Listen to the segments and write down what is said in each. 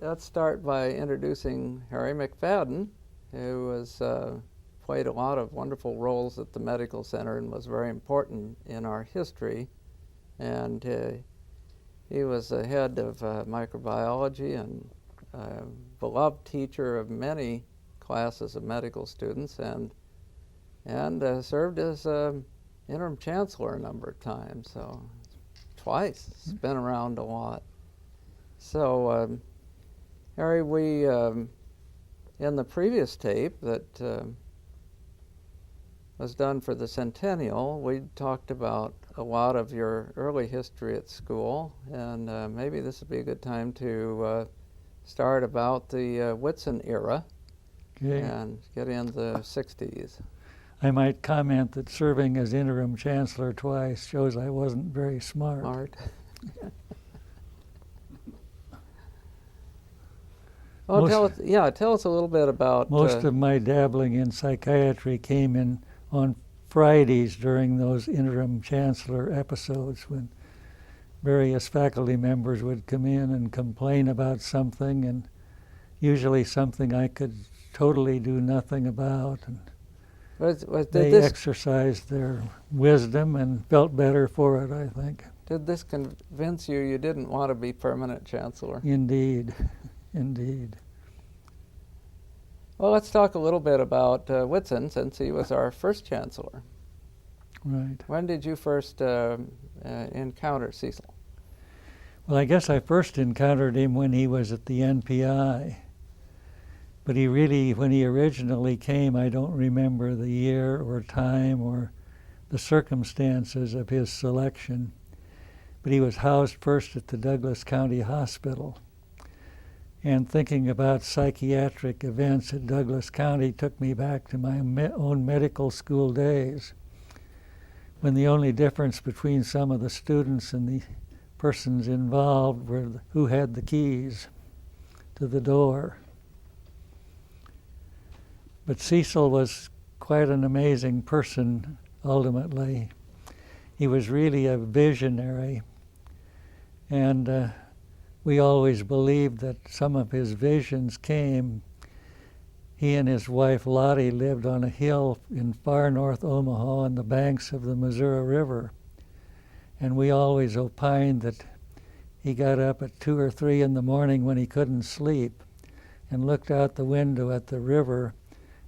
let's start by introducing Harry McFadden, who has played a lot of wonderful roles at the medical center and was very important in our history. And he was the head of microbiology and beloved teacher of many classes of medical students, and served as interim chancellor a number of times, so twice. It's been around a lot. So, Harry, we, in the previous tape that was done for the centennial, we talked about a lot of your early history at school, and maybe this would be a good time to start about the Whitson era. Okay. And get into the 60s. I might comment that serving as interim chancellor twice shows I wasn't very smart. Well, tell us a little bit about... Most of my dabbling in psychiatry came in on Fridays during those interim chancellor episodes when various faculty members would come in and complain about something, and usually something I could totally do nothing about. And they exercised their wisdom and felt better for it, I think. Did this convince you didn't want to be permanent chancellor? Indeed, indeed. Well, let's talk a little bit about Whitson, since he was our first chancellor. Right. When did you first encounter Cecil? Well, I guess I first encountered him when he was at the NPI. But when he originally came, I don't remember the year or time or the circumstances of his selection. But he was housed first at the Douglas County Hospital. And thinking about psychiatric events at Douglas County took me back to my own medical school days, when the only difference between some of the students and the persons involved were who had the keys to the door. But Cecil was quite an amazing person, ultimately. He was really a visionary, and we always believed that some of his visions came. He and his wife Latta lived on a hill in far north Omaha on the banks of the Missouri River, and we always opined that he got up at 2 or 3 in the morning when he couldn't sleep and looked out the window at the river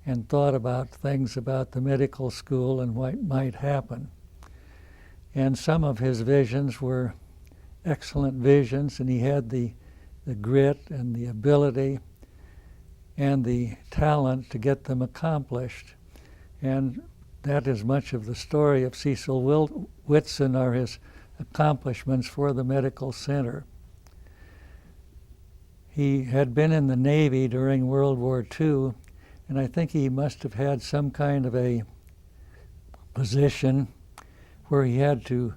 and thought about things about the medical school and what might happen. And some of his visions were excellent visions, and he had the grit and the ability and the talent to get them accomplished. And that is much of the story of Cecil Whitson, are his accomplishments for the medical center. He had been in the Navy during World War II, and I think he must have had some kind of a position where he had to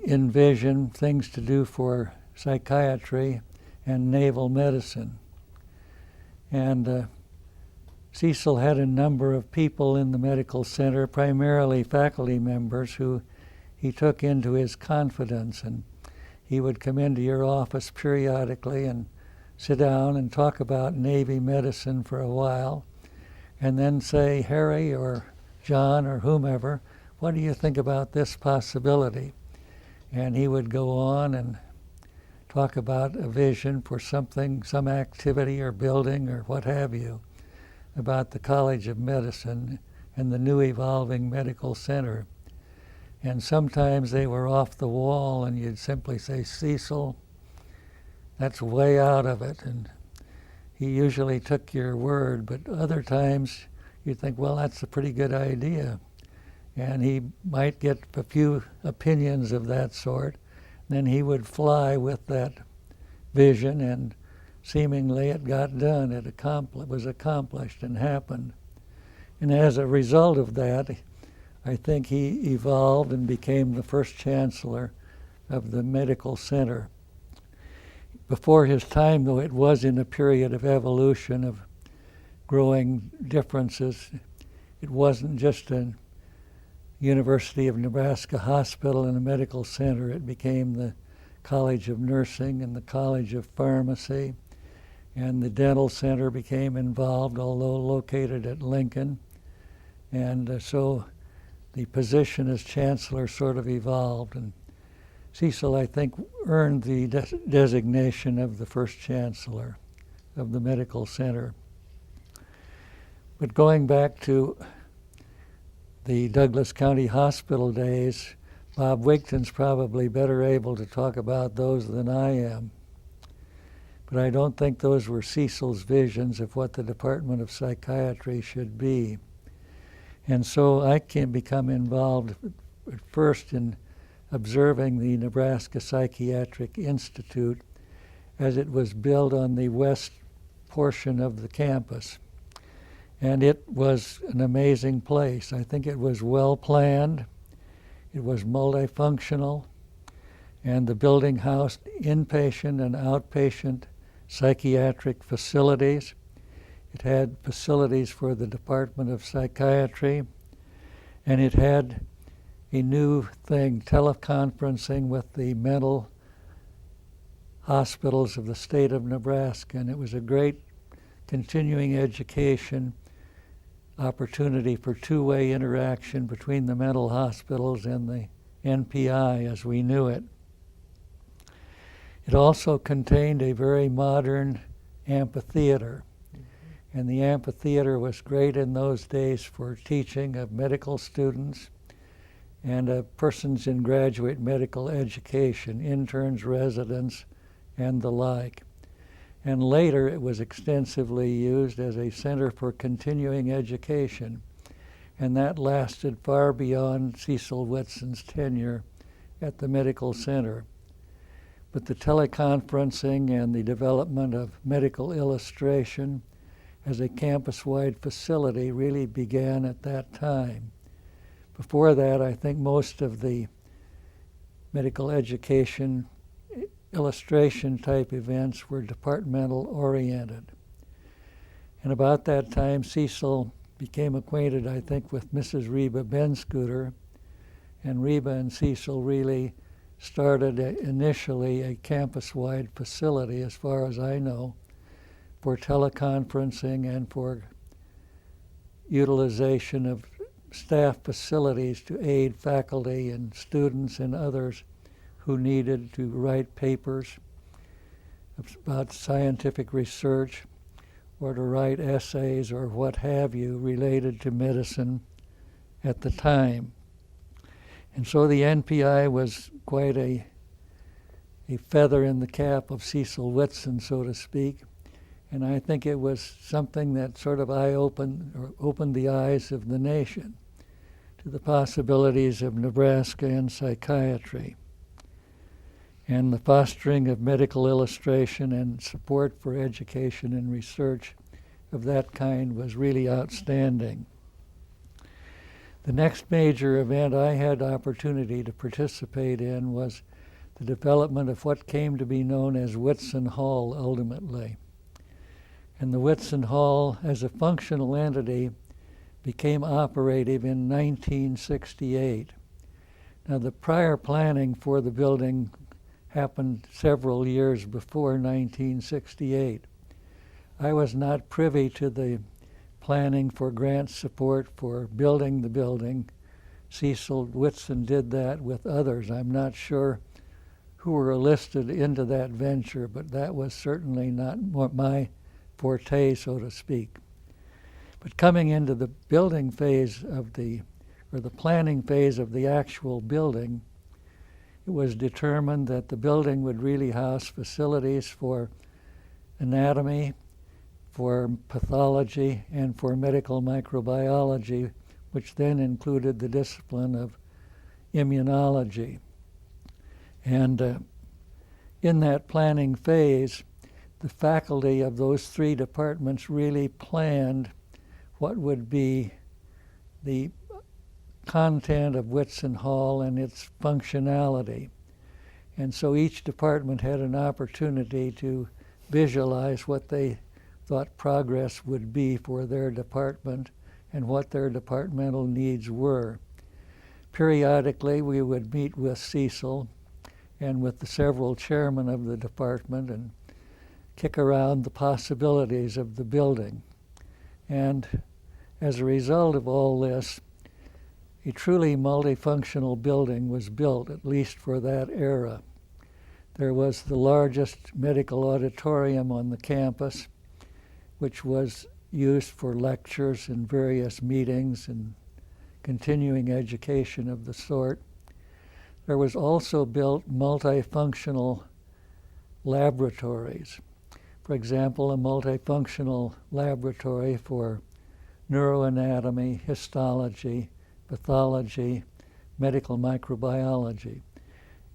envision things to do for psychiatry and naval medicine. And Cecil had a number of people in the medical center, primarily faculty members, who he took into his confidence, and he would come into your office periodically and sit down and talk about Navy medicine for a while, and then say, Harry or John or whomever, what do you think about this possibility? And he would go on and talk about a vision for something, some activity or building or what have you, about the College of Medicine and the new evolving medical center. And sometimes they were off the wall, and you'd simply say, Cecil, that's way out of it. And he usually took your word, but other times you'd think, well, that's a pretty good idea. And he might get a few opinions of that sort. Then he would fly with that vision, and seemingly it got done. It was accomplished and happened. And as a result of that, I think he evolved and became the first chancellor of the medical center. Before his time, though, it was in a period of evolution, of growing differences. It wasn't just a University of Nebraska hospital and a medical center. It became the College of Nursing and the College of Pharmacy and the dental center became involved, although located at Lincoln. And so the position as chancellor sort of evolved. And Cecil, I think, earned the designation of the first chancellor of the medical center. But going back to the Douglas County Hospital days, Bob Wigton's probably better able to talk about those than I am. But I don't think those were Cecil's visions of what the Department of Psychiatry should be. And so I can become involved at first in observing the Nebraska Psychiatric Institute as it was built on the west portion of the campus. And it was an amazing place. I think it was well planned, it was multifunctional, and the building housed inpatient and outpatient psychiatric facilities. It had facilities for the Department of Psychiatry, and it had a new thing, teleconferencing with the mental hospitals of the state of Nebraska, and it was a great continuing education opportunity for two-way interaction between the mental hospitals and the NPI as we knew it. It also contained a very modern amphitheater, and the amphitheater was great in those days for teaching of medical students and of persons in graduate medical education, interns, residents, and the like. And later it was extensively used as a center for continuing education, and that lasted far beyond Cecil Whitson's tenure at the medical center. But the teleconferencing and the development of medical illustration as a campus-wide facility really began at that time. Before that, I think most of the medical education illustration type events were departmental oriented. And about that time, Cecil became acquainted, I think, with Mrs. Reba Benscooter, and Reba and Cecil really started initially a campus-wide facility, as far as I know, for teleconferencing and for utilization of staff facilities to aid faculty and students and others who needed to write papers about scientific research or to write essays or what have you related to medicine at the time. And so the NPI was quite a feather in the cap of Cecil Whitson, so to speak. And I think it was something that sort of opened the eyes of the nation to the possibilities of Nebraska and psychiatry. And the fostering of medical illustration and support for education and research of that kind was really outstanding. The next major event I had opportunity to participate in was the development of what came to be known as Whitson Hall ultimately. And the Whitson Hall, as a functional entity, became operative in 1968. Now, the prior planning for the building happened several years before 1968. I was not privy to the planning for grant support for building the building. Cecil Whitson did that with others. I'm not sure who were enlisted into that venture, but that was certainly not my forte, so to speak. But coming into the building phase of the planning phase of the actual building, it was determined that the building would really house facilities for anatomy, for pathology, and for medical microbiology, which then included the discipline of immunology. And in that planning phase, the faculty of those three departments really planned what would be the content of Whitson Hall and its functionality. And so each department had an opportunity to visualize what they thought progress would be for their department and what their departmental needs were. Periodically, we would meet with Cecil and with the several chairmen of the department and kick around the possibilities of the building. And as a result of all this, a truly multifunctional building was built, at least for that era. There was the largest medical auditorium on the campus, which was used for lectures and various meetings and continuing education of the sort. There was also built multifunctional laboratories. For example, a multifunctional laboratory for neuroanatomy, histology, pathology, medical microbiology.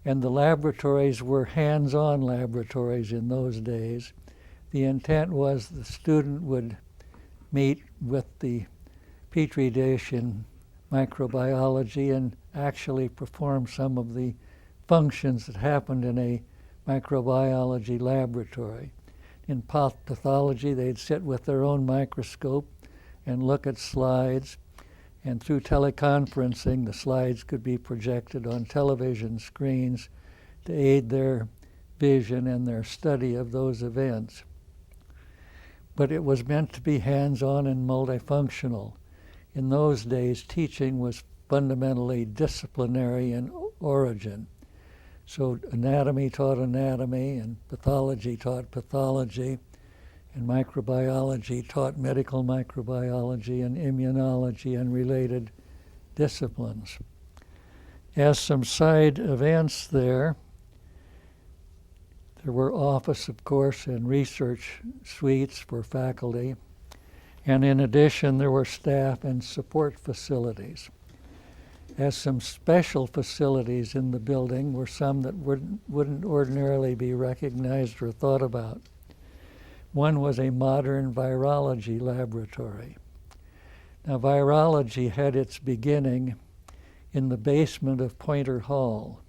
And the laboratories were hands-on laboratories in those days. The intent was the student would meet with the Petri dish in microbiology and actually perform some of the functions that happened in a microbiology laboratory. In pathology, they'd sit with their own microscope and look at slides, and through teleconferencing, the slides could be projected on television screens to aid their vision and their study of those events. But it was meant to be hands-on and multifunctional. In those days, teaching was fundamentally disciplinary in origin. So anatomy taught anatomy, and pathology taught pathology, and microbiology taught medical microbiology and immunology and related disciplines. As some side events there were office, of course, and research suites for faculty. And in addition, there were staff and support facilities. As some special facilities in the building were some that wouldn't ordinarily be recognized or thought about. One was a modern virology laboratory. Now, virology had its beginning in the basement of Pointer Hall.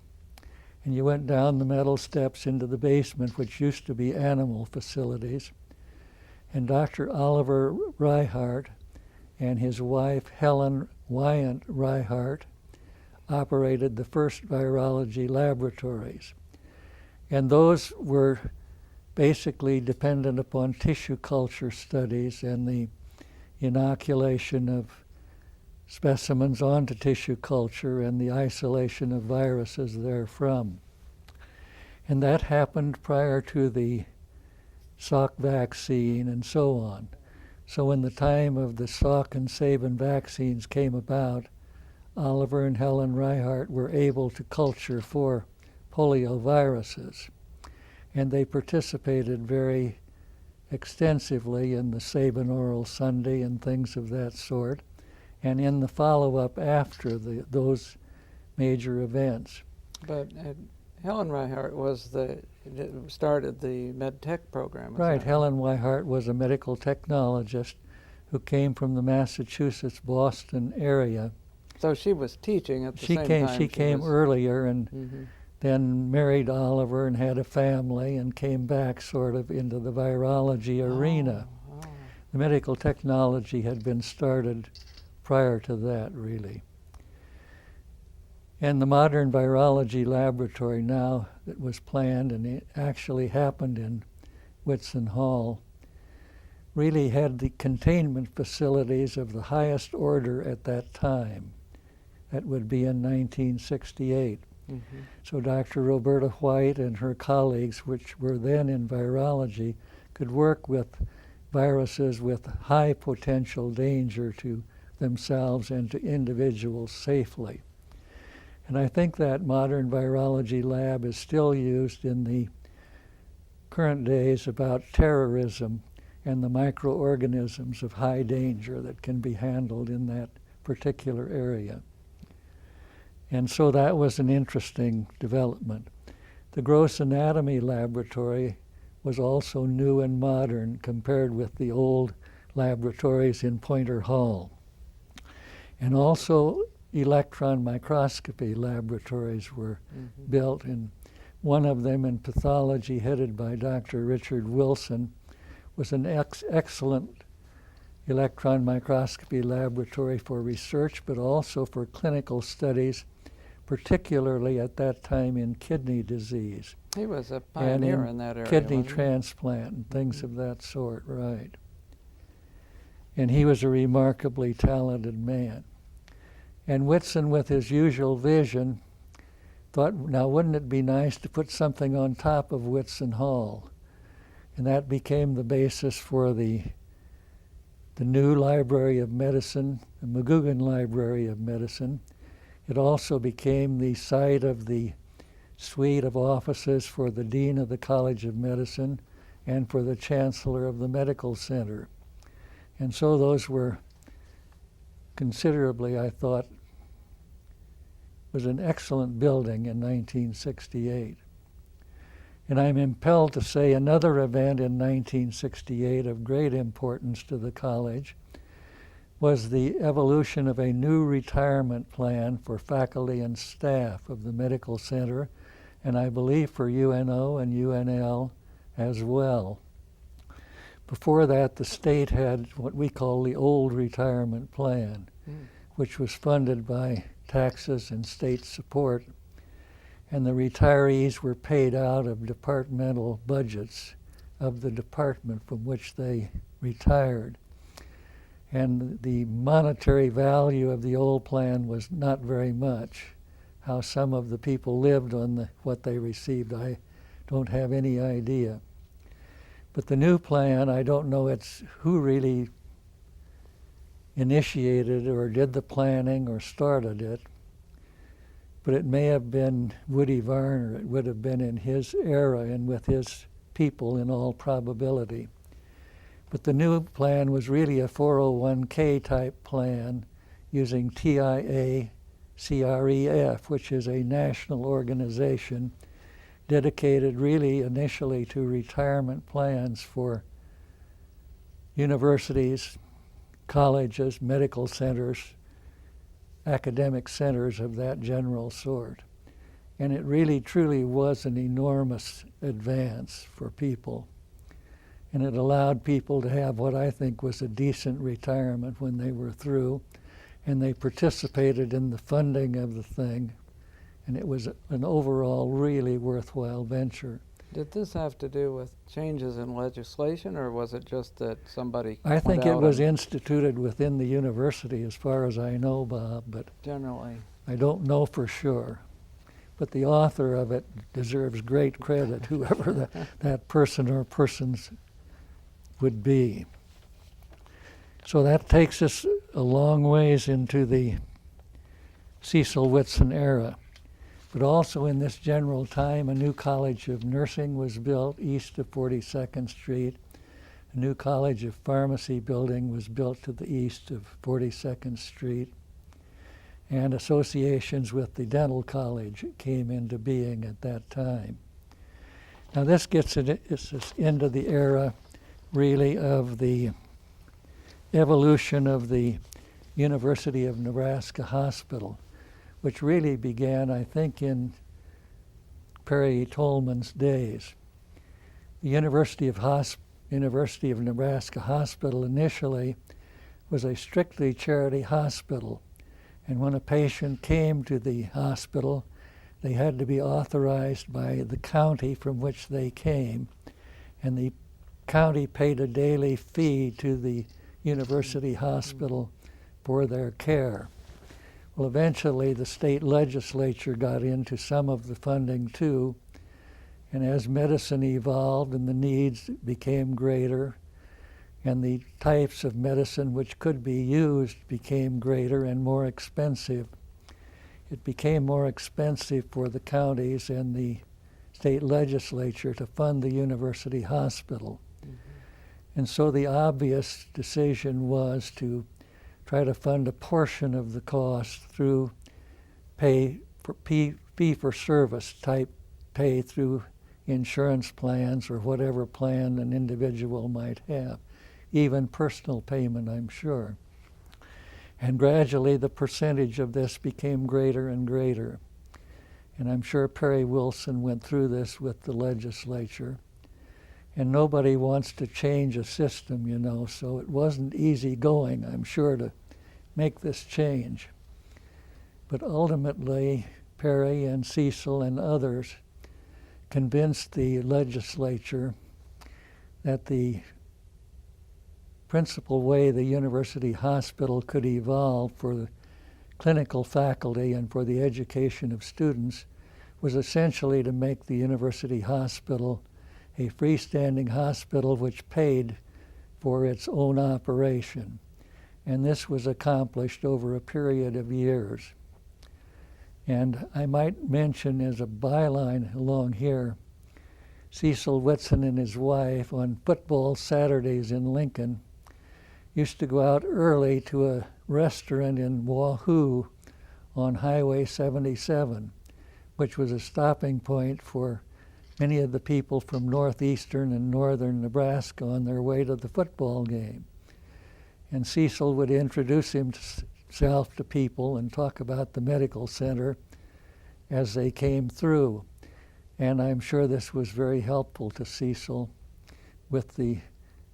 And you went down the metal steps into the basement, which used to be animal facilities. And Dr. Oliver Reihart and his wife, Helen Wyant Reihart, operated the first virology laboratories. And those were basically dependent upon tissue culture studies and the inoculation of specimens onto tissue culture and the isolation of viruses therefrom. And that happened prior to the Salk vaccine and so on. So when the time of the Salk and Sabin vaccines came about, Oliver and Helen Reihart were able to culture for polioviruses. And they participated very extensively in the Sabin oral Sunday and things of that sort, and in the follow-up after those major events. But Helen Reihart started the MedTech program. Right, Helen Reihart was a medical technologist who came from the Massachusetts-Boston area. So she was teaching at the same time. She came earlier and then married Oliver and had a family and came back sort of into the virology arena. The medical technology had been started prior to that, really. And the modern virology laboratory now that was planned, and it actually happened in Whitson Hall, really had the containment facilities of the highest order at that time. That would be in 1968. So Dr. Roberta White and her colleagues, which were then in virology, could work with viruses with high potential danger to themselves and to individuals safely. And I think that modern virology lab is still used in the current days about terrorism and the microorganisms of high danger that can be handled in that particular area. And so that was an interesting development. The gross anatomy laboratory was also new and modern compared with the old laboratories in Pointer Hall. And also electron microscopy laboratories were built, and one of them in pathology headed by Dr. Richard Wilson was an excellent electron microscopy laboratory for research, but also for clinical studies particularly at that time in kidney disease. He was a And pioneer in that area. kidney wasn't he? transplant and things of that sort, right. And he was a remarkably talented man. And Whitson, with his usual vision, thought, now wouldn't it be nice to put something on top of Whitson Hall? And that became the basis for the new Library of Medicine, the McGugan Library of Medicine. It also became the site of the suite of offices for the Dean of the College of Medicine and for the Chancellor of the Medical Center. And so those were considerably, I thought, was an excellent building in 1968. And I'm impelled to say another event in 1968 of great importance to the college was the evolution of a new retirement plan for faculty and staff of the medical center, and I believe for UNO and UNL as well. Before that, the state had what we call the old retirement plan, which was funded by taxes and state support, and the retirees were paid out of departmental budgets of the department from which they retired. And the monetary value of the old plan was not very much. How some of the people lived on what they received, I don't have any idea. But the new plan, I don't know who really initiated or did the planning or started it, but it may have been Woody Varner. It would have been in his era and with his people in all probability. But the new plan was really a 401k type plan using TIA CREF, which is a national organization dedicated really initially to retirement plans for universities, colleges, medical centers, academic centers of that general sort. And it really truly was an enormous advance for people. And it allowed people to have what I think was a decent retirement when they were through, and they participated in the funding of the thing, and it was an overall really worthwhile venture. Did this have to do with changes in legislation, or was it just that somebody I think went it out was and instituted within the university as far as I know, Bob, but generally? I don't know for sure. But the author of it deserves great credit, whoever that person or persons would be. So that takes us a long ways into the Cecil Whitson era. But also in this general time, a new college of nursing was built east of 42nd Street. A new college of pharmacy building was built to the east of 42nd Street. And associations with the dental college came into being at that time. Now this gets us into the era, really, of the evolution of the University of Nebraska Hospital, which really began, I think, in Perry Tolman's days. The University of Nebraska Hospital initially was a strictly charity hospital, and when a patient came to the hospital, they had to be authorized by the county from which they came, and the county paid a daily fee to the university hospital for their care. Well, eventually the state legislature got into some of the funding too, and as medicine evolved and the needs became greater, and the types of medicine which could be used became greater and more expensive, it became more expensive for the counties and the state legislature to fund the university hospital. Mm-hmm. And so the obvious decision was to try to fund a portion of the cost through fee-for-service type pay through insurance plans or whatever plan an individual might have, even personal payment, I'm sure. And gradually the percentage of this became greater and greater. And I'm sure Perry Wilson went through this with the legislature. And nobody wants to change a system, you know, so it wasn't easy going, I'm sure, to make this change. But ultimately, Perry and Cecil and others convinced the legislature that the principal way the university hospital could evolve for the clinical faculty and for the education of students was essentially to make the university hospital a freestanding hospital which paid for its own operation. And this was accomplished over a period of years. And I might mention as a byline along here, Cecil Whitson and his wife on football Saturdays in Lincoln used to go out early to a restaurant in Wahoo on Highway 77, which was a stopping point for many of the people from northeastern and northern Nebraska on their way to the football game. And Cecil would introduce himself to people and talk about the medical center as they came through. And I'm sure this was very helpful to Cecil with the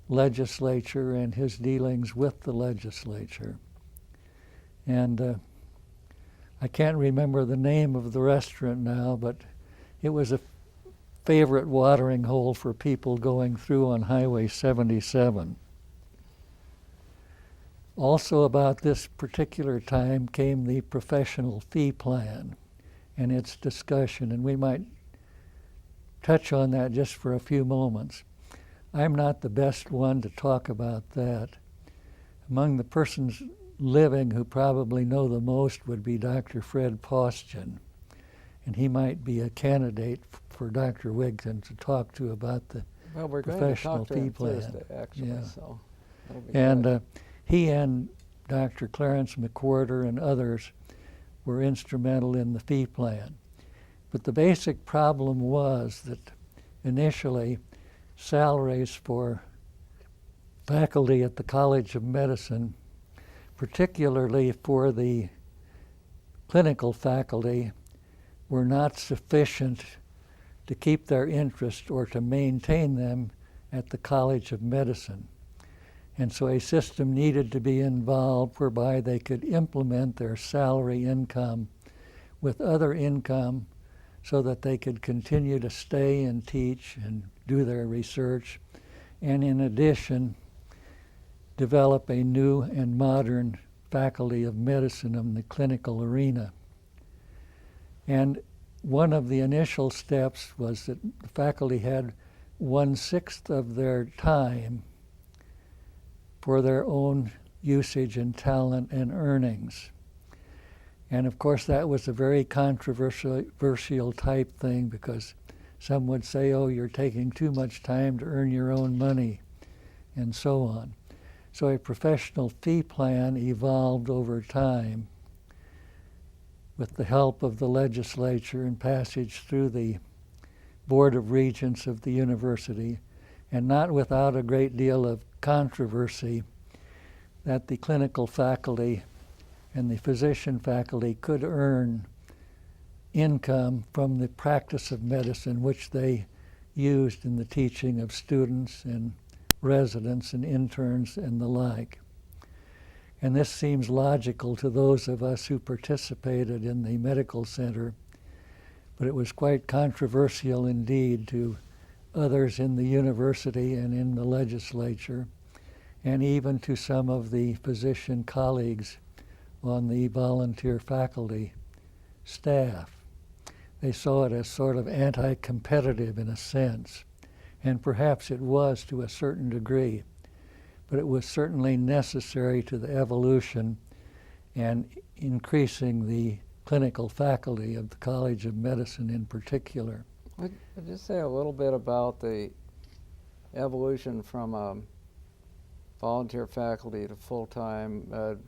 legislature and his dealings with the legislature. And I can't remember the name of the restaurant now, but it was a favorite watering hole for people going through on Highway 77. Also about this particular time came the professional fee plan and its discussion, and we might touch on that just for a few moments. I'm not the best one to talk about that. Among the persons living who probably know the most would be Dr. Fred Postgen, and he might be a candidate for Dr. Wigton to talk to about the professional fee plan. Thursday, actually, yeah. So that'll be and good. He and Dr. Clarence McWhorter and others were instrumental in the fee plan. But the basic problem was that initially salaries for faculty at the College of Medicine, particularly for the clinical faculty, were not sufficient to keep their interest or to maintain them at the College of Medicine. And so a system needed to be involved whereby they could implement their salary income with other income so that they could continue to stay and teach and do their research, and in addition, develop a new and modern faculty of medicine in the clinical arena. And one of the initial steps was that the faculty had 1/6 of their time for their own usage and talent and earnings. And of course that was a very controversial type thing, because some would say, oh, you're taking too much time to earn your own money, and so on. So a professional fee plan evolved over time with the help of the legislature and passage through the Board of Regents of the university, and not without a great deal of controversy, that the clinical faculty and the physician faculty could earn income from the practice of medicine, which they used in the teaching of students and residents and interns and the like. And this seems logical to those of us who participated in the medical center, but it was quite controversial indeed to others in the university and in the legislature, and even to some of the physician colleagues on the volunteer faculty staff. They saw it as sort of anti-competitive in a sense, and perhaps it was to a certain degree, but it was certainly necessary to the evolution and increasing the clinical faculty of the College of Medicine in particular. I'd just say a little bit about the evolution from volunteer faculty to full-time.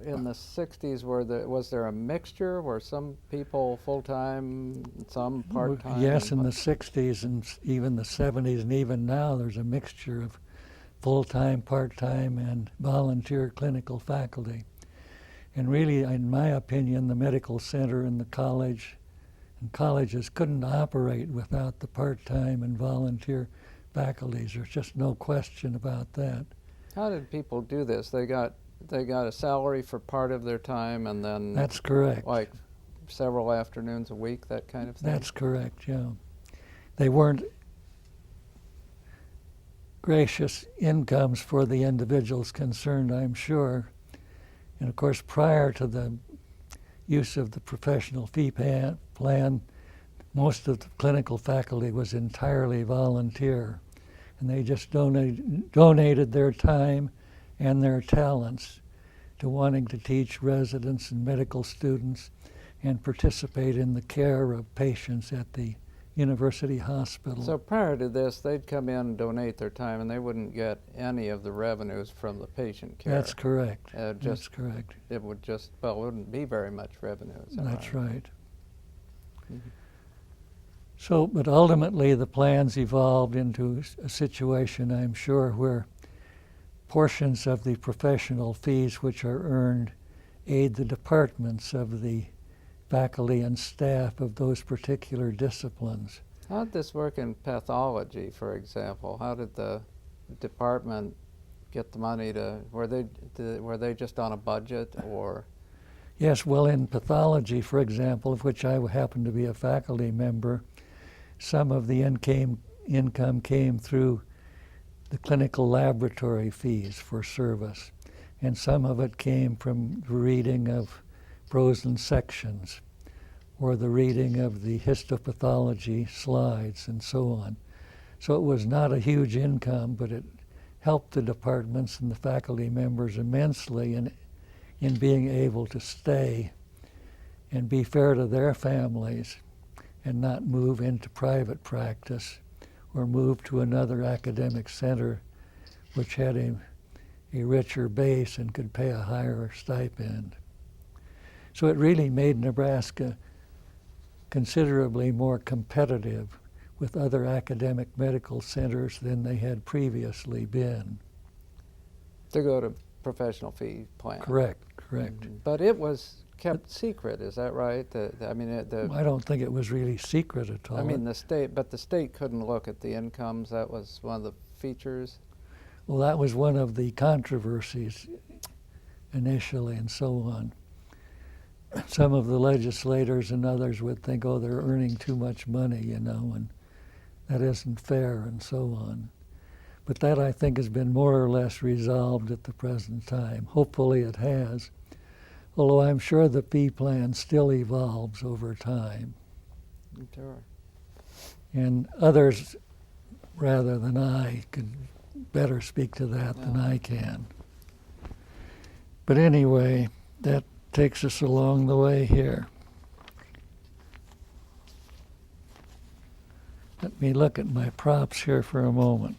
In the 60s, was there a mixture? Were some people full-time, some part-time? Yes, in the 60s and even the 70s, and even now there's a mixture of full-time, part-time, and volunteer clinical faculty. And really, in my opinion, the medical center and the college and colleges couldn't operate without the part-time and volunteer faculties. There's just no question about that. How did people do this? They got a salary for part of their time, and then That's correct. Like several afternoons a week, that kind of thing? That's correct, yeah. They weren't gracious incomes for the individuals concerned, I'm sure. And of course, prior to the use of the professional fee plan, most of the clinical faculty was entirely volunteer. And they just donated their time and their talents to wanting to teach residents and medical students and participate in the care of patients at the university hospital. So prior to this, they'd come in and donate their time, and they wouldn't get any of the revenues from the patient care. That's correct. That's correct. It would just, well, it wouldn't be very much revenue. That's right. Mm-hmm. So, but ultimately the plans evolved into a situation, I'm sure, where portions of the professional fees which are earned aid the departments of the faculty and staff of those particular disciplines. How did this work in pathology, for example? How did the department get the money to, were they just on a budget, or? Yes, well, in pathology, for example, of which I happen to be a faculty member, some of the income came through the clinical laboratory fees for service, and some of it came from the reading of Rosen sections or the reading of the histopathology slides and so on. So it was not a huge income, but it helped the departments and the faculty members immensely in being able to stay and be fair to their families and not move into private practice or move to another academic center which had a richer base and could pay a higher stipend. So it really made Nebraska considerably more competitive with other academic medical centers than they had previously been. To go to professional fee plan. Correct. Mm-hmm. But it was kept secret, is that right? I don't think it was really secret at all. I mean, the state couldn't look at the incomes. That was one of the features. Well, that was one of the controversies initially and so on. Some of the legislators and others would think, oh, they're earning too much money, and that isn't fair and so on. But that, I think, has been more or less resolved at the present time. Hopefully it has, although I'm sure the fee plan still evolves over time. Sure. And others, rather than I, could better speak to that than I can. But anyway, that takes us along the way here. Let me look at my props here for a moment.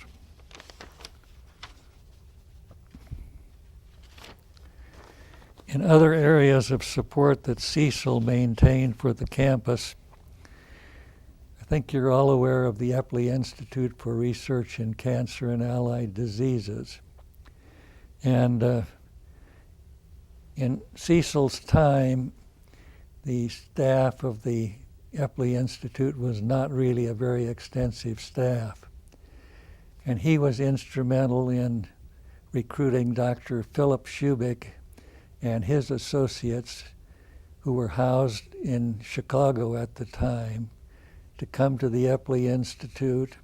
In other areas of support that Cecil maintained for the campus, I think you're all aware of the Eppley Institute for Research in Cancer and Allied Diseases. And in Cecil's time, the staff of the Eppley Institute was not really a very extensive staff. And he was instrumental in recruiting Dr. Philip Shubik and his associates, who were housed in Chicago at the time, to come to the Eppley Institute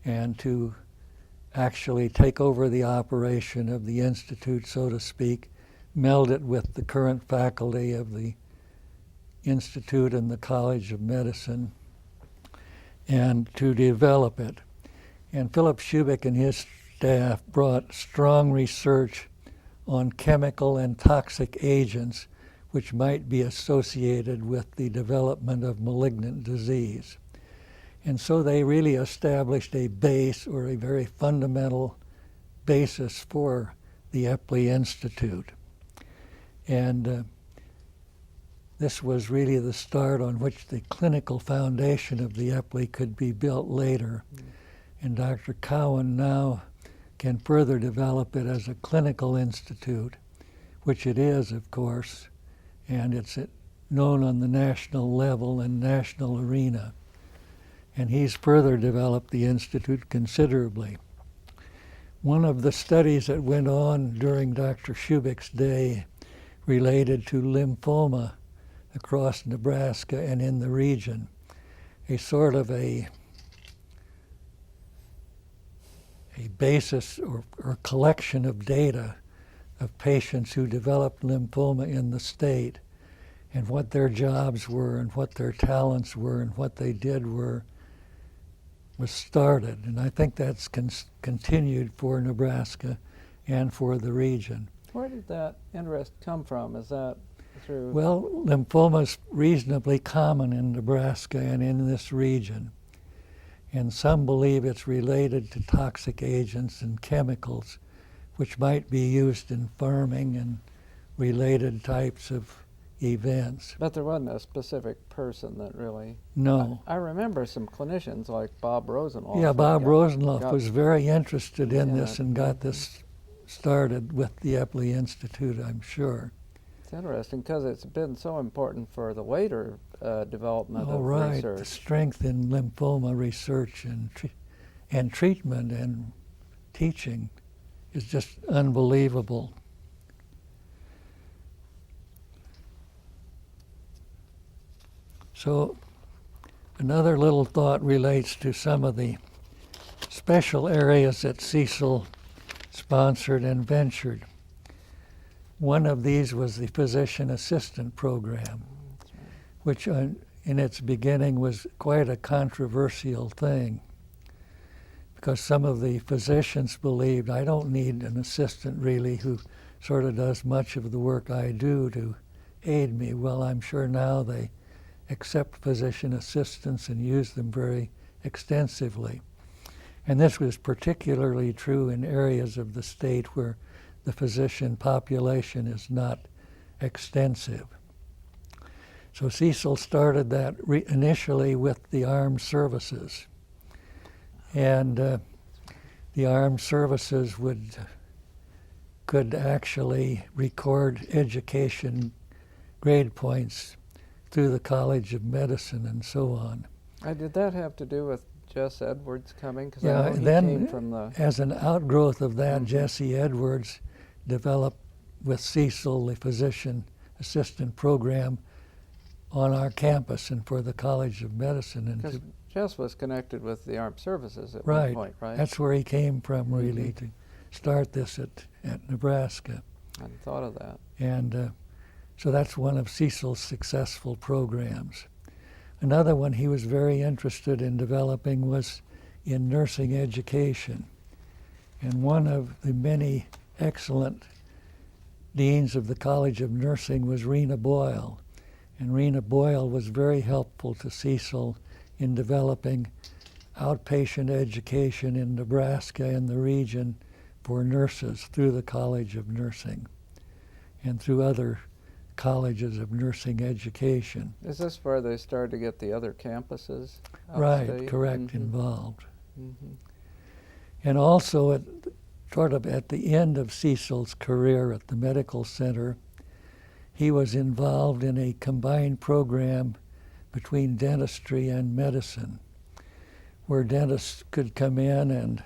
and to actually take over the operation of the Institute, so to speak, meld it with the current faculty of the Institute and the College of Medicine, and to develop it. And Philip Shubik and his staff brought strong research on chemical and toxic agents which might be associated with the development of malignant disease. And so they really established a base, or a very fundamental basis, for the Eppley Institute. And this was really the start on which the clinical foundation of the Eppley could be built later. And Dr. Cowan now can further develop it as a clinical institute, which it is, of course, and it's known on the national level and national arena. And he's further developed the institute considerably. One of the studies that went on during Dr. Shubik's day related to lymphoma across Nebraska and in the region, a sort of a basis or collection of data of patients who developed lymphoma in the state, and what their jobs were and what their talents were and what they did was started. And I think that's continued for Nebraska and for the region. Where did that interest come from? Is that through? Well, lymphoma is reasonably common in Nebraska and in this region. And some believe it's related to toxic agents and chemicals, which might be used in farming and related types of events. But there wasn't a specific person that really... No. I remember some clinicians like Bob Rosenhoff. Yeah, Bob Rosenhoff was very interested in this and got this started with the Eppley Institute, I'm sure. It's interesting because it's been so important for the later development of right. research. The strength in lymphoma research and treatment and teaching is just unbelievable. So another little thought relates to some of the special areas that Cecil sponsored and ventured. One of these was the physician assistant program, which in its beginning was quite a controversial thing, because some of the physicians believed, I don't need an assistant really who sort of does much of the work I do to aid me. Well, I'm sure now they accept physician assistants and use them very extensively. And this was particularly true in areas of the state where the physician population is not extensive. So Cecil started that initially with the armed services. And the armed services could actually record education grade points through the College of Medicine and so on. Did that have to do with Jess Edwards coming? Because Yeah, I know he then came from the... as an outgrowth of that, Jesse Edwards developed with Cecil the physician assistant program on our campus and for the College of Medicine. Because Jess was connected with the armed services at right, one point, right? That's where he came from really to start this at Nebraska. I hadn't thought of that. And so that's one of Cecil's successful programs. Another one he was very interested in developing was in nursing education. And one of the many excellent deans of the College of Nursing was Rena Boyle. And Rena Boyle was very helpful to Cecil in developing outpatient education in Nebraska and the region for nurses through the College of Nursing and through other colleges of nursing education. Is this where they started to get the other campuses Right, outstate? correct, involved. Mm-hmm. And also at the end of Cecil's career at the medical center, he was involved in a combined program between dentistry and medicine, where dentists could come in and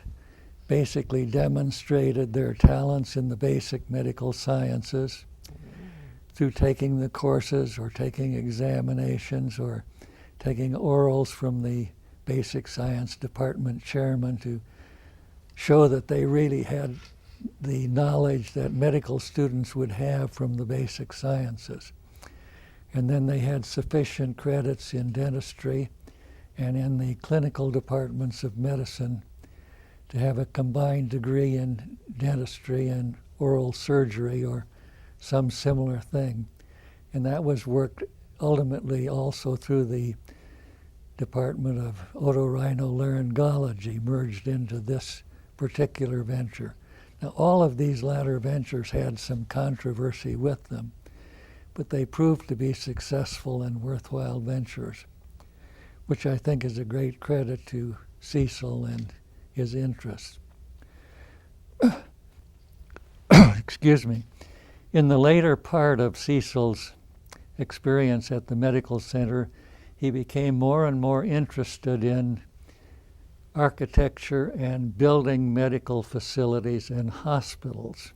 basically demonstrated their talents in the basic medical sciences through taking the courses or taking examinations or taking orals from the basic science department chairman to show that they really had the knowledge that medical students would have from the basic sciences. And then they had sufficient credits in dentistry and in the clinical departments of medicine to have a combined degree in dentistry and oral surgery or some similar thing. And that was worked ultimately also through the Department of Otorhinolaryngology, merged into this particular venture. Now, all of these latter ventures had some controversy with them, but they proved to be successful and worthwhile ventures, which I think is a great credit to Cecil and his interests. Excuse me. In the later part of Cecil's experience at the medical center, he became more and more interested in architecture and building medical facilities and hospitals.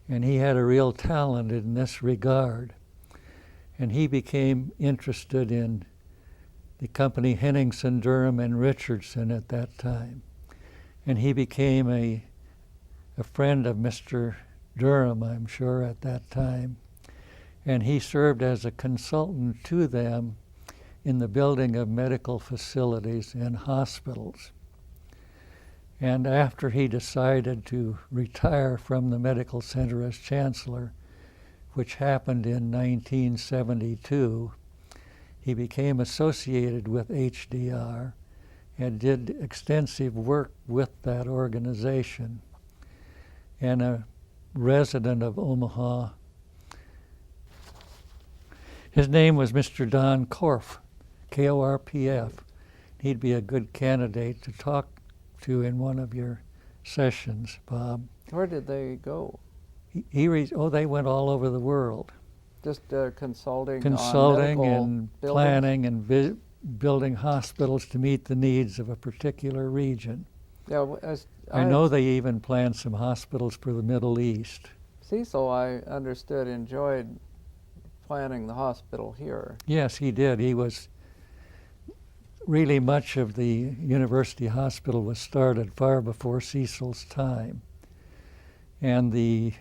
And he had a real talent in this regard. and he became interested in the company Henningsen, Durham, and Richardson at that time. And he became a friend of Mr. Durham, I'm sure, at that time. And he served as a consultant to them in the building of medical facilities and hospitals. And after he decided to retire from the medical center as chancellor, which happened in 1972, he became associated with HDR and did extensive work with that organization. And a resident of Omaha, his name was Mr. Don Korf, Korpf. He'd be a good candidate to talk to in one of your sessions, Bob. Where did they go? They went all over the world. Just consulting on medical and buildings? Planning and building hospitals to meet the needs of a particular region. Yeah, I know they even planned some hospitals for the Middle East. Cecil, I understood, enjoyed planning the hospital here. Yes, he did. He was really, much of the university hospital was started far before Cecil's time. And the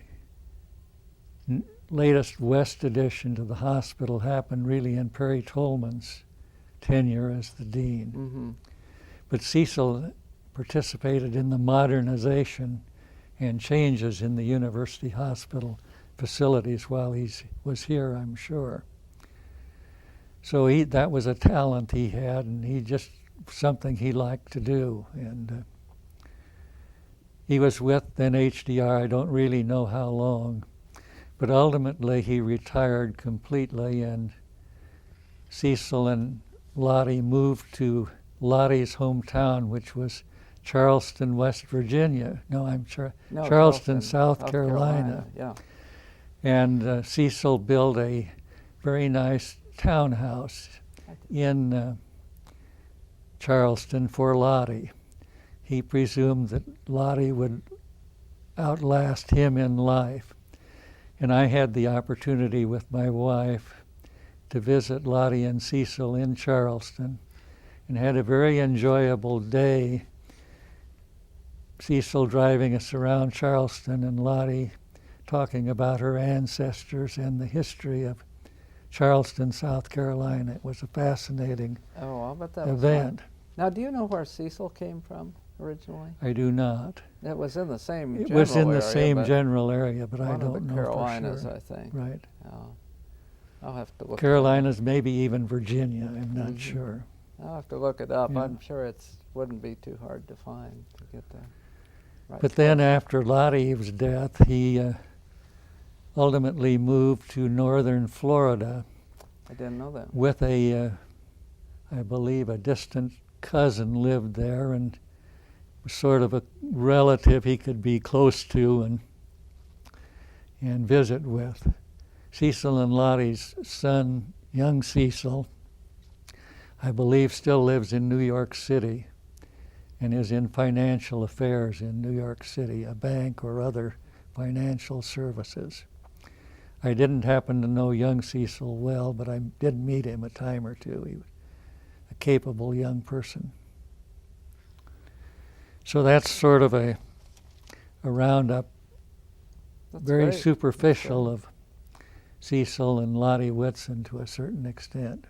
latest West addition to the hospital happened really in Perry Tolman's tenure as the dean. Mm-hmm. But Cecil participated in the modernization and changes in the university hospital facilities while he was here, I'm sure. So that was a talent he had, and he just something he liked to do. And he was with then HDR, I don't really know how long, but ultimately he retired completely, and Cecil and Lottie moved to Lottie's hometown, which was Charleston, West Virginia. Charleston, South Carolina. Yeah. And Cecil built a very nice townhouse in Charleston for Lottie. He presumed that Lottie would outlast him in life. And I had the opportunity with my wife to visit Lottie and Cecil in Charleston and had a very enjoyable day. Cecil driving us around Charleston and Lottie talking about her ancestors and the history of Charleston, South Carolina. It was a fascinating I'll bet that event. Was fun. Now, do you know where Cecil came from originally? I do not. It was in the same general It was in the area, same general area, but I don't know one of the Carolinas, for sure. I think. Right. I'll have to look. Carolinas, maybe even Virginia. I'm not sure. I'll have to look it up. Yeah. I'm sure it wouldn't be too hard to find to get there. Right. But then after Lottie's death, he ultimately moved to northern Florida. I didn't know that. With I believe, a distant cousin lived there, and was sort of a relative he could be close to and visit with. Cecil and Lottie's son, young Cecil, I believe still lives in New York City and is in financial affairs in New York City, a bank or other financial services. I didn't happen to know young Cecil well, but I did meet him a time or two. He was a capable young person. So that's sort of a roundup, very great. superficial of Cecil and Lottie Whitson to a certain extent.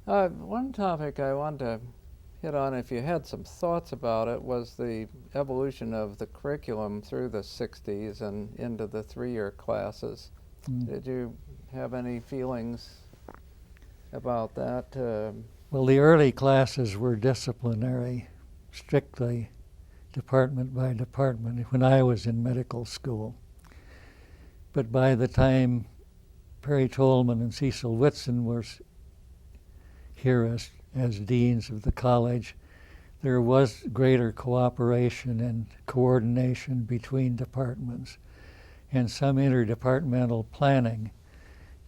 One topic I wanted to hit on, if you had some thoughts about it, was the evolution of the curriculum through the 60s and into the 3-year classes. Did you have any feelings about that? Well, the early classes were disciplinary, strictly department by department when I was in medical school. But by the time Perry Tolman and Cecil Whitson were here as deans of the college, there was greater cooperation and coordination between departments and some interdepartmental planning.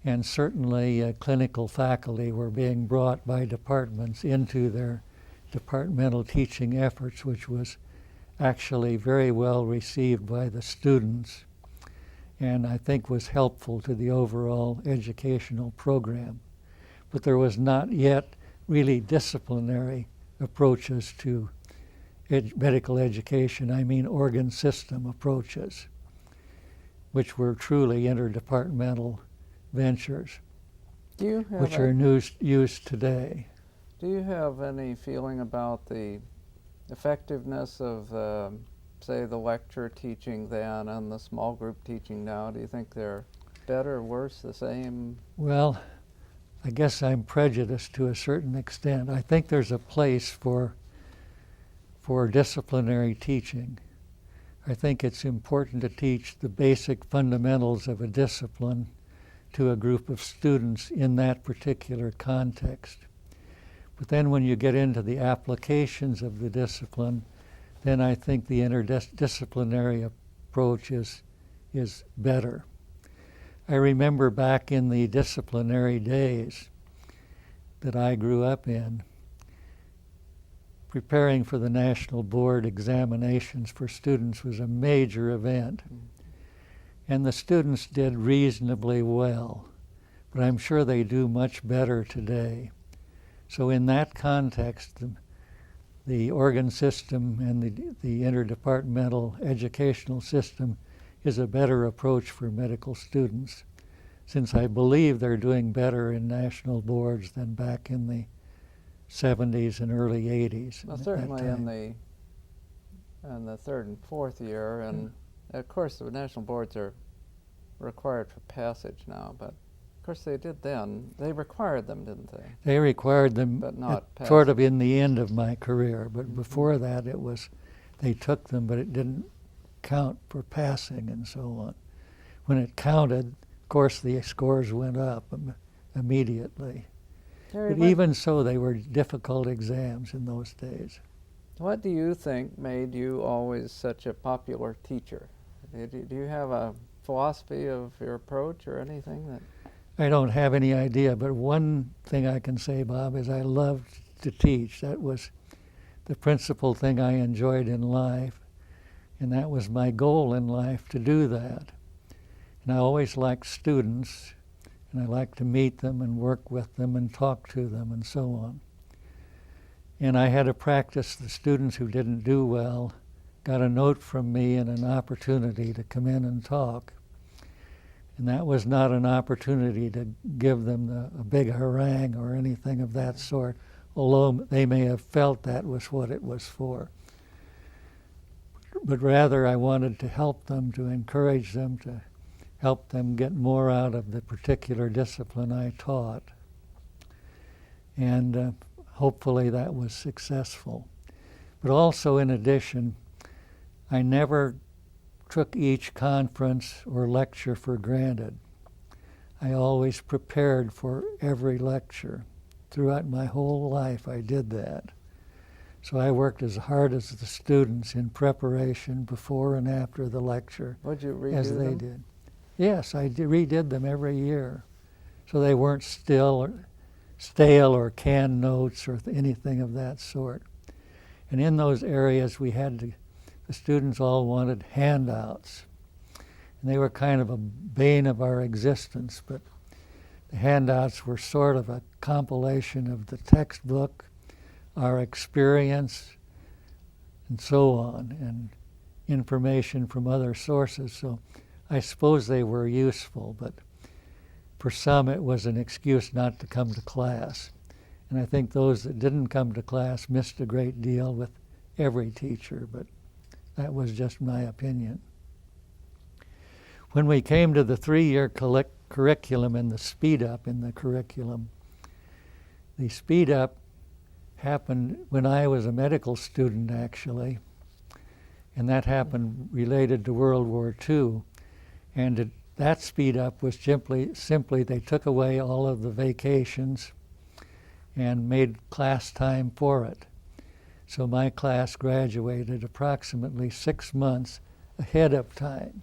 And certainly clinical faculty were being brought by departments into their departmental teaching efforts, which was actually very well received by the students. and I think was helpful to the overall educational program. But there was not yet really disciplinary approaches to medical education. I mean organ system approaches, which were truly interdepartmental ventures, which are used today. Do you have any feeling about the effectiveness of, say, the lecture teaching then and the small group teaching now? Do you think they're better, worse, the same? Well, I guess I'm prejudiced to a certain extent. I think there's a place for disciplinary teaching. I think it's important to teach the basic fundamentals of a discipline to a group of students in that particular context. But then when you get into the applications of the discipline, then I think the interdisciplinary approach is better. I remember back in the disciplinary days that I grew up in, preparing for the national board examinations for students was a major event. And the students did reasonably well, but I'm sure they do much better today. So in that context, the organ system and the interdepartmental educational system is a better approach for medical students, since I believe they're doing better in national boards than back in the 70s and early 80s. Well, certainly in the third and fourth year, and of course the national boards are required for passage now, but of course they did then. They required them, didn't they? They required them, but not sort of in the end of my career, but before that it was, they took them, but it didn't count for passing and so on. When it counted, of course the scores went up immediately. But even so, they were difficult exams in those days. What do you think made you always such a popular teacher? Do you have a philosophy of your approach or anything that? I don't have any idea, but one thing I can say, Bob, is I loved to teach. That was the principal thing I enjoyed in life, and that was my goal in life, to do that. And I always liked students, and I liked to meet them and work with them and talk to them and so on. And I had to practice. The students who didn't do well got a note from me and an opportunity to come in and talk. And that was not an opportunity to give them a big harangue or anything of that sort, although they may have felt that was what it was for. But rather I wanted to help them, to encourage them, to help them get more out of the particular discipline I taught. And hopefully that was successful. But also, in addition, I never took each conference or lecture for granted. I always prepared for every lecture. Throughout my whole life I did that. So I worked as hard as the students in preparation before and after the lecture. Would you redo as they them? did. Yes, I redid them every year. So they weren't stale or canned notes or anything of that sort. And in those areas the students all wanted handouts. And they were kind of a bane of our existence, but the handouts were sort of a compilation of the textbook, our experience, and so on, and information from other sources. So I suppose they were useful, but for some it was an excuse not to come to class. And I think those that didn't come to class missed a great deal with every teacher, but that was just my opinion. When we came to the 3-year curriculum and the speed up in the curriculum, the speed up happened when I was a medical student, actually, and that happened related to World War II. And that speed up was simply they took away all of the vacations and made class time for it. So my class graduated approximately 6 months ahead of time,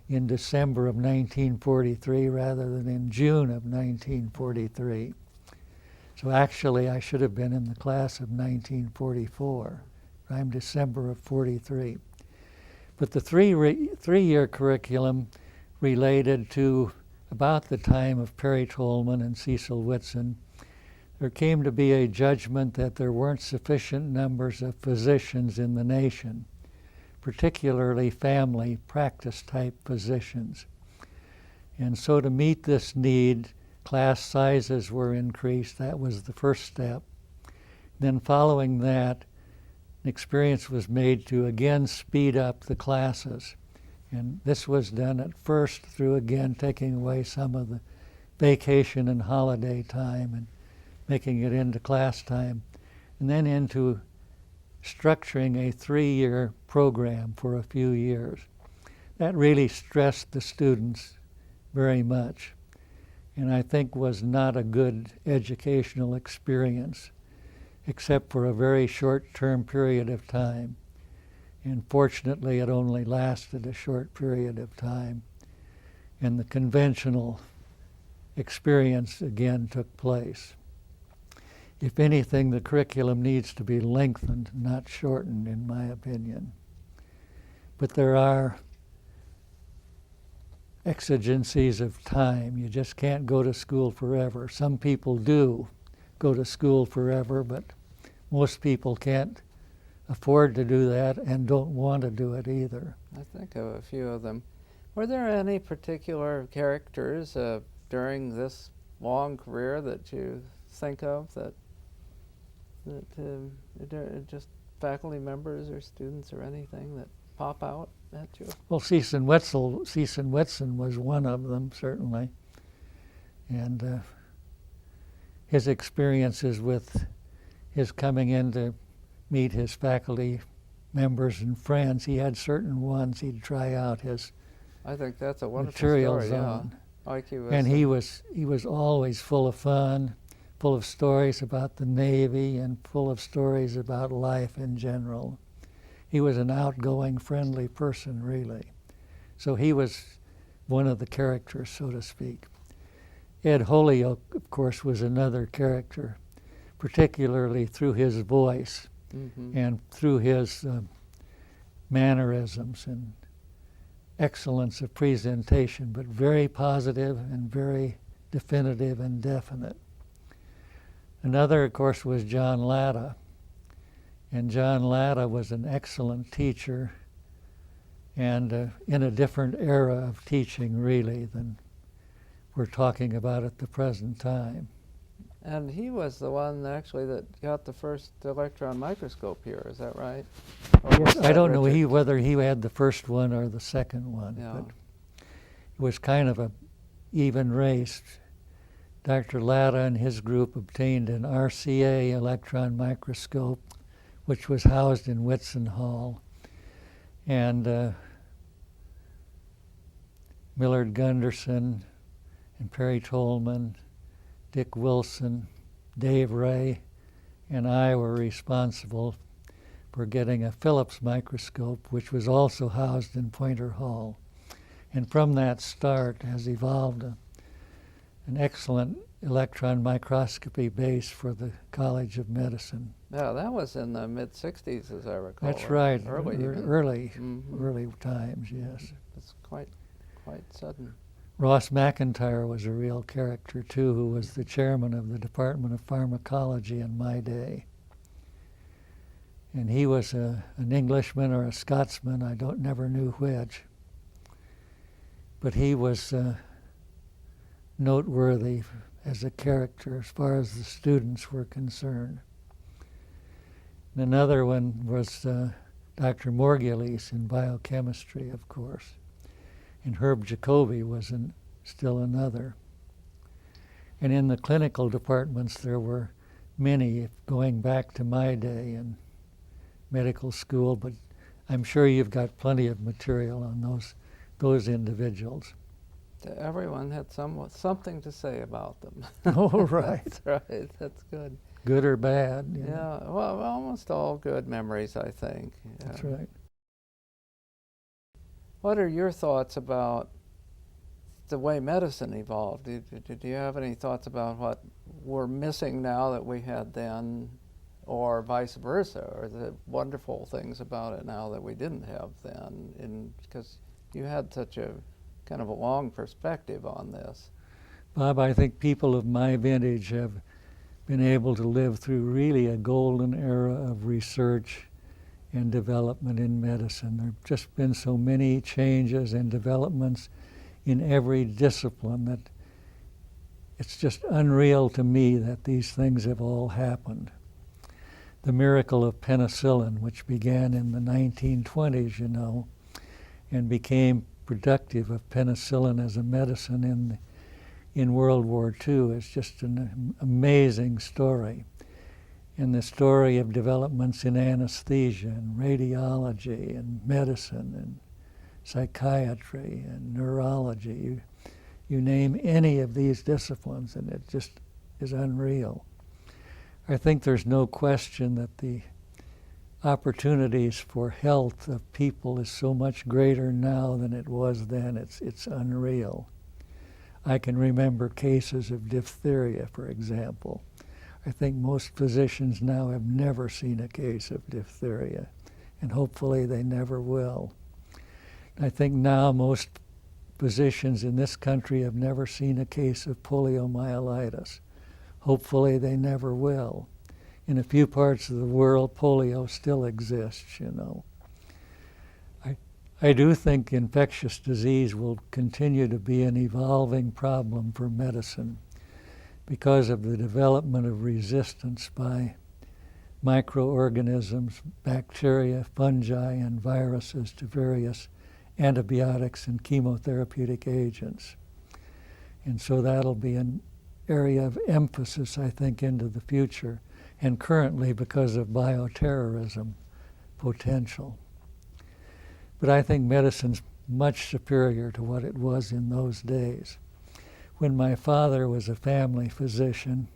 in December of 1943 rather than in June of 1943. So actually I should have been in the class of 1944. I'm December of 43. But the three-year curriculum related to about the time of Perry Tolman and Cecil Whitson. There came to be a judgment that there weren't sufficient numbers of physicians in the nation, particularly family practice-type physicians. And so to meet this need, class sizes were increased. That was the first step. Then following that, an experience was made to again speed up the classes. And this was done at first through, again, taking away some of the vacation and holiday time and making it into class time, and then into structuring a 3-year program for a few years. That really stressed the students very much, and I think was not a good educational experience, except for a very short-term period of time. And fortunately, it only lasted a short period of time, and the conventional experience again took place. If anything, the curriculum needs to be lengthened, not shortened, in my opinion. But there are exigencies of time. You just can't go to school forever. Some people do go to school forever, but most people can't afford to do that and don't want to do it either. I think of a few of them. Were there any particular characters during this long career that you think of that just faculty members or students or anything that pop out at you? Well, Cecil Whitson was one of them, certainly. And his experiences with his coming in to meet his faculty members and friends, he had certain ones he'd try out his I think that's a wonderful materials story, on. Yeah. Like And he was always full of fun, full of stories about the Navy and full of stories about life in general. He was an outgoing, friendly person, really. So he was one of the characters, so to speak. Ed Holyoke, of course, was another character, particularly through his voice and through his mannerisms and excellence of presentation, but very positive and very definitive and definite. Another, of course, was John Latta. And John Latta was an excellent teacher and in a different era of teaching, really, than we're talking about at the present time. And he was the one, actually, that got the first electron microscope here, is that right? Yes, I don't know whether he had the first one or the second one, Yeah. but it was kind of a even race. Dr. Latta and his group obtained an RCA electron microscope, which was housed in Whitson Hall. And Millard Gunderson and Perry Tolman, Dick Wilson, Dave Ray, and I were responsible for getting a Phillips microscope, which was also housed in Pointer Hall. And from that start has evolved an excellent electron microscopy base for the College of Medicine. Yeah, that was in the mid-'60s, as I recall. That's right, Early early times, yes. It's quite sudden. Ross McIntyre was a real character, too, who was the chairman of the Department of Pharmacology in my day. And he was an Englishman or a Scotsman, I never knew which. But he was noteworthy as a character as far as the students were concerned. And another one was Dr. Morgulis in biochemistry, of course. And Herb Jacoby was still another. And in the clinical departments, there were many, going back to my day in medical school, but I'm sure you've got plenty of material on those individuals. Everyone had something to say about them. Oh, right. That's right, that's good. Good or bad. You know. Yeah, well, almost all good memories, I think. That's right. What are your thoughts about the way medicine evolved? Do you have any thoughts about what we're missing now that we had then, or vice versa, or the wonderful things about it now that we didn't have then? Because you had such a kind of a long perspective on this. Bob, I think people of my vintage have been able to live through really a golden era of research and development in medicine. There have just been so many changes and developments in every discipline that it's just unreal to me that these things have all happened. The miracle of penicillin, which began in the 1920s, you know, and became productive of penicillin as a medicine in World War II, is just an amazing story. And the story of developments in anesthesia and radiology and medicine and psychiatry and neurology. You name any of these disciplines and it just is unreal. I think there's no question that the opportunities for health of people is so much greater now than it was then. It's unreal. I can remember cases of diphtheria, for example. I think most physicians now have never seen a case of diphtheria, and hopefully they never will. I think now most physicians in this country have never seen a case of poliomyelitis. Hopefully they never will. In a few parts of the world, polio still exists, you know. I do think infectious disease will continue to be an evolving problem for medicine because of the development of resistance by microorganisms, bacteria, fungi, and viruses to various antibiotics and chemotherapeutic agents. And so that'll be an area of emphasis, I think, into the future, and currently because of bioterrorism potential. But I think medicine's much superior to what it was in those days. When my father was a family physician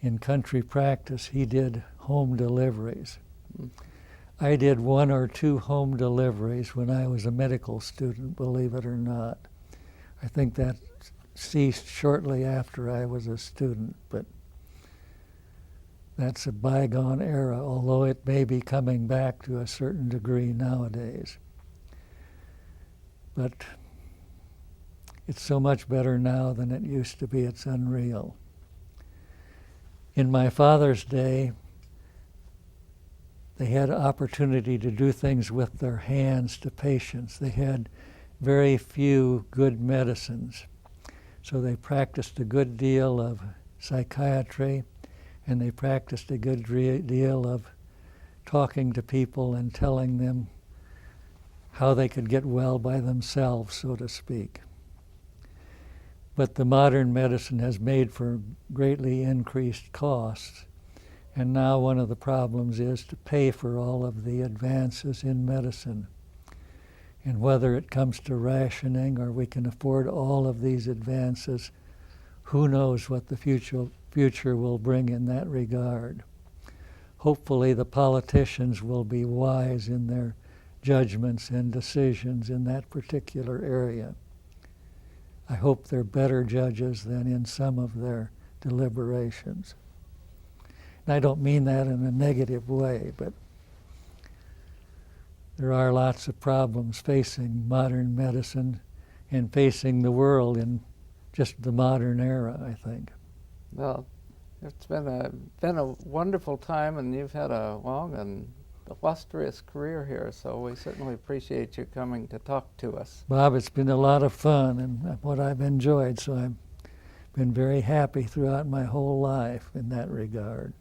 in country practice, he did home deliveries. I did 1 or 2 home deliveries when I was a medical student, believe it or not. I think that ceased shortly after I was a student, but that's a bygone era, although it may be coming back to a certain degree nowadays. But it's so much better now than it used to be. It's unreal. In my father's day, they had opportunity to do things with their hands to patients. They had very few good medicines. So they practiced a good deal of psychiatry, and they practiced a good deal of talking to people and telling them how they could get well by themselves, so to speak. But the modern medicine has made for greatly increased costs. And now one of the problems is to pay for all of the advances in medicine. And whether it comes to rationing or we can afford all of these advances, who knows what the future will bring in that regard. Hopefully the politicians will be wise in their judgments and decisions in that particular area. I hope they're better judges than in some of their deliberations. And I don't mean that in a negative way, but there are lots of problems facing modern medicine and facing the world in just the modern era, I think. Well, it's been a wonderful time, and you've had a long and illustrious career here, so we certainly appreciate you coming to talk to us. Bob, it's been a lot of fun and what I've enjoyed, so I've been very happy throughout my whole life in that regard.